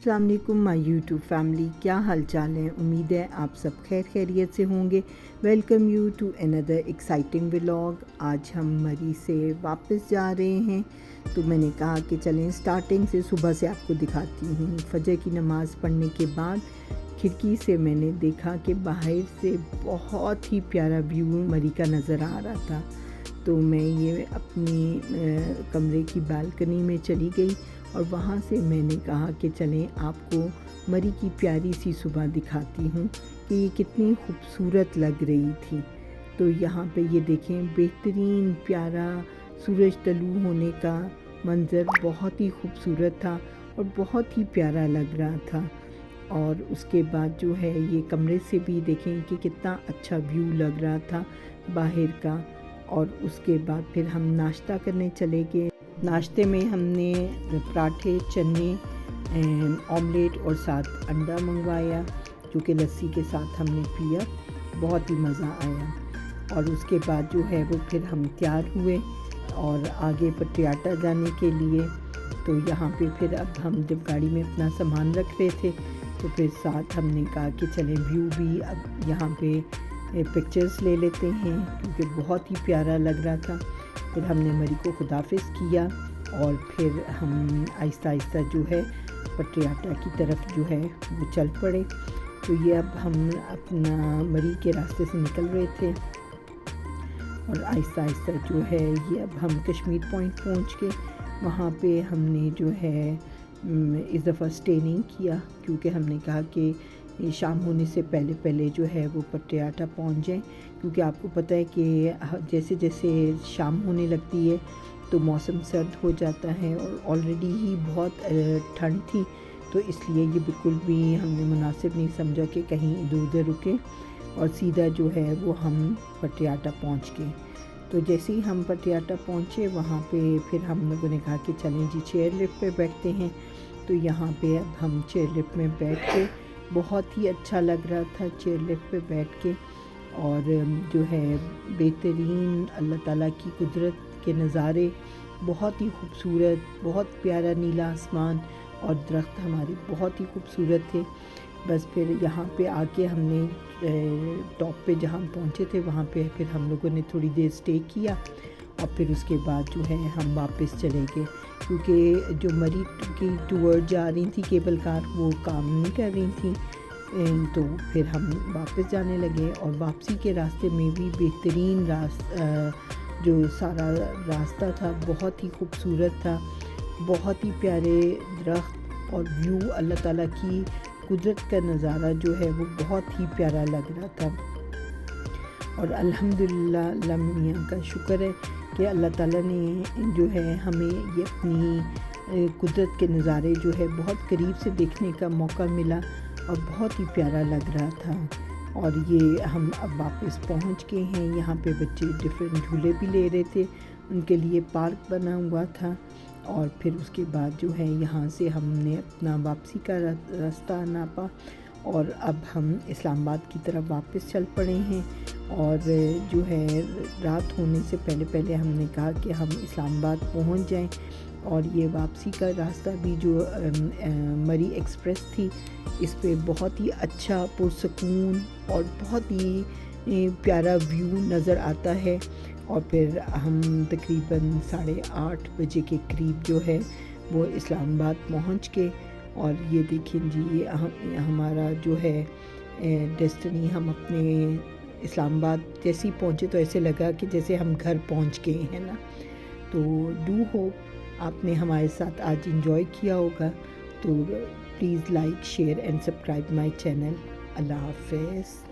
السلام علیکم مائی YouTube family, کیا حال چال ہے؟ امید ہے آپ سب خیر خیریت سے ہوں گے۔ Welcome you to another exciting vlog. آج ہم مری سے واپس جا رہے ہیں، تو میں نے کہا کہ چلیں سٹارٹنگ سے صبح سے آپ کو دکھاتی ہوں۔ فجر کی نماز پڑھنے کے بعد کھڑکی سے میں نے دیکھا کہ باہر سے بہت ہی پیارا ویو مری کا نظر آ رہا تھا، تو میں یہ اپنی کمرے کی بالکنی میں چلی گئی اور وہاں سے میں نے کہا کہ چلیں آپ کو مری کی پیاری سی صبح دکھاتی ہوں کہ یہ کتنی خوبصورت لگ رہی تھی۔ تو یہاں پہ یہ دیکھیں، بہترین پیارا سورج طلوع ہونے کا منظر بہت ہی خوبصورت تھا اور بہت ہی پیارا لگ رہا تھا۔ اور اس کے بعد جو ہے یہ کمرے سے بھی دیکھیں کہ کتنا اچھا ویو لگ رہا تھا باہر کا۔ اور اس کے بعد پھر ہم ناشتہ کرنے چلے گئے۔ ناشتے میں ہم نے پراٹھے، چنے، آملیٹ اور ساتھ انڈا منگوایا، جو کہ لسی کے ساتھ ہم نے پیا، بہت ہی مزہ آیا۔ اور اس کے بعد جو ہے وہ پھر ہم تیار ہوئے اور آگے پٹیاٹا جانے کے لیے۔ تو یہاں پہ پھر اب ہم جب گاڑی میں اپنا سامان رکھ رہے تھے تو پھر ساتھ ہم نے کہا کہ چلیں ویو بھی اب یہاں پہ پکچرز لے لیتے ہیں، کیونکہ بہت ہی پیارا لگ رہا تھا۔ پھر ہم نے مری کو خداحافظ کیا اور پھر ہم آہستہ آہستہ جو ہے پٹیاٹا کی طرف جو ہے وہ چل پڑے۔ تو یہ اب ہم اپنا مری کے راستے سے نکل رہے تھے اور آہستہ آہستہ جو ہے یہ اب ہم کشمیر پوائنٹ پہنچ کے وہاں پہ ہم نے جو ہے اس دفعہ اسٹے نہیں کیا، کیونکہ ہم نے کہا کہ شام ہونے سے پہلے پہلے جو ہے وہ پٹیاٹا پہنچ جائیں، کیونکہ آپ کو پتہ ہے کہ جیسے جیسے شام ہونے لگتی ہے تو موسم سرد ہو جاتا ہے اور آلریڈی ہی بہت ٹھنڈ تھی، تو اس لیے یہ بالکل بھی ہم نے مناسب نہیں سمجھا کہ کہیں ادھر ادھر رکیں اور سیدھا جو ہے وہ ہم پٹیاٹا پہنچ گئے۔ تو جیسے ہی ہم پٹیاٹا پہنچے وہاں پہ پھر ہم لوگوں نے کہا کہ چلیں جی چیئر لفٹ پہ بیٹھتے ہیں۔ تو یہاں پہ اب ہم چیئر لفٹ میں بیٹھ کے، بہت ہی اچھا لگ رہا تھا چیئر لفٹ پہ بیٹھ کے، اور جو ہے بہترین اللہ تعالیٰ کی قدرت کے نظارے، بہت ہی خوبصورت، بہت پیارا نیلا آسمان اور درخت ہمارے بہت ہی خوبصورت تھے۔ بس پھر یہاں پہ آ کے ہم نے ٹاپ پہ جہاں پہنچے تھے وہاں پہ پھر ہم لوگوں نے تھوڑی دیر اسٹے کیا اور پھر اس کے بعد جو ہے ہم واپس چلے گئے، کیونکہ جو مری کی ٹور جا رہی تھی کیبل کار وہ کام نہیں کر رہی تھیں، تو پھر ہم واپس جانے لگے۔ اور واپسی کے راستے میں بھی بہترین جو سارا راستہ تھا بہت ہی خوبصورت تھا، بہت ہی پیارے درخت اور ویو، اللہ تعالیٰ کی قدرت کا نظارہ جو ہے وہ بہت ہی پیارا لگ رہا تھا۔ اور الحمدللہ اللہ میاں کا شکر ہے کہ اللہ تعالیٰ نے جو ہے ہمیں یہ اپنی قدرت کے نظارے جو ہے بہت قریب سے دیکھنے کا موقع ملا اور بہت ہی پیارا لگ رہا تھا۔ اور یہ ہم اب واپس پہنچ گئے ہیں۔ یہاں پہ بچے ڈفرینٹ جھولے بھی لے رہے تھے، ان کے لیے پارک بنا ہوا تھا۔ اور پھر اس کے بعد جو ہے یہاں سے ہم نے اپنا واپسی کا راستہ ناپا اور اب ہم اسلام آباد کی طرف واپس چل پڑے ہیں۔ اور جو ہے رات ہونے سے پہلے پہلے ہم نے کہا کہ ہم اسلام آباد پہنچ جائیں۔ اور یہ واپسی کا راستہ بھی جو مری ایکسپریس تھی، اس پہ بہت ہی اچھا پرسکون اور بہت ہی پیارا ویو نظر آتا ہے۔ اور پھر ہم تقریباً 8:30 بجے کے قریب جو ہے وہ اسلام آباد پہنچ کے، اور یہ دیکھیں جی یہ ہمارا جو ہے ڈیسٹنی، ہم اپنے اسلام آباد جیسے ہی پہنچے تو ایسے لگا کہ جیسے ہم گھر پہنچ گئے ہیں نا۔ تو ڈو ہوپ آپ نے ہمارے ساتھ آج انجوائے کیا ہوگا، تو please like, share and subscribe my channel. اللہ حافظ۔